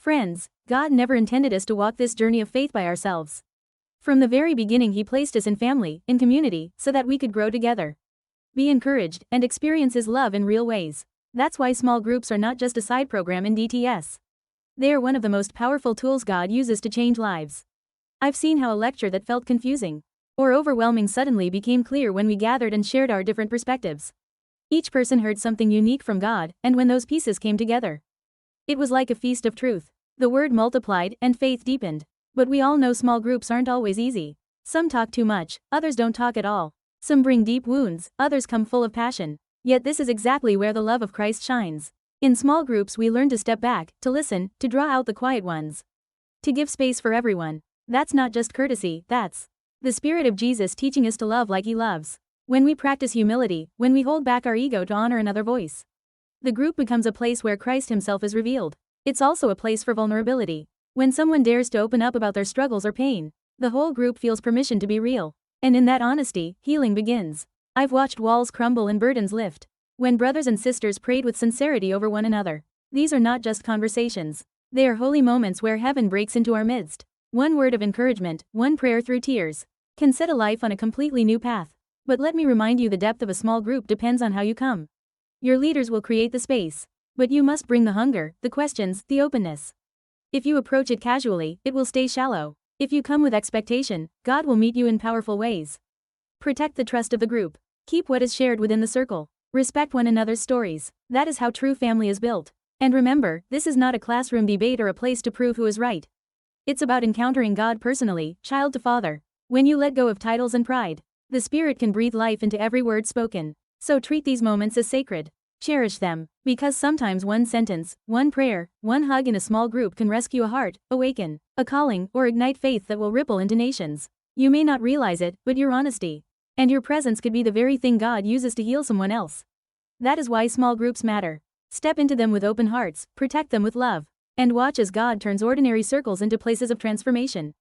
Friends, God never intended us to walk this journey of faith by ourselves. From the very beginning He placed us in family, in community, so that we could grow together, be encouraged, and experience His love in real ways. That's why small groups are not just a side program in DTS. They are one of the most powerful tools God uses to change lives. I've seen how a lecture that felt confusing or overwhelming suddenly became clear when we gathered and shared our different perspectives. Each person heard something unique from God, and when those pieces came together, it was like a feast of truth. The word multiplied, and faith deepened. But we all know small groups aren't always easy. Some talk too much, others don't talk at all. Some bring deep wounds, others come full of passion. Yet this is exactly where the love of Christ shines. In small groups we learn to step back, to listen, to draw out the quiet ones, to give space for everyone. That's not just courtesy, that's the Spirit of Jesus teaching us to love like He loves. When we practice humility, when we hold back our ego to honor another voice, the group becomes a place where Christ Himself is revealed. It's also a place for vulnerability. When someone dares to open up about their struggles or pain, the whole group feels permission to be real. And in that honesty, healing begins. I've watched walls crumble and burdens lift when brothers and sisters prayed with sincerity over one another. These are not just conversations. They are holy moments where heaven breaks into our midst. One word of encouragement, one prayer through tears, can set a life on a completely new path. But let me remind you, the depth of a small group depends on how you come. Your leaders will create the space, but you must bring the hunger, the questions, the openness. If you approach it casually, it will stay shallow. If you come with expectation, God will meet you in powerful ways. Protect the trust of the group. Keep what is shared within the circle. Respect one another's stories. That is how true family is built. And remember, this is not a classroom debate or a place to prove who is right. It's about encountering God personally, child to father. When you let go of titles and pride, the Spirit can breathe life into every word spoken. So treat these moments as sacred. Cherish them, because sometimes one sentence, one prayer, one hug in a small group can rescue a heart, awaken a calling, or ignite faith that will ripple into nations. You may not realize it, but your honesty and your presence could be the very thing God uses to heal someone else. That is why small groups matter. Step into them with open hearts, protect them with love, and watch as God turns ordinary circles into places of transformation.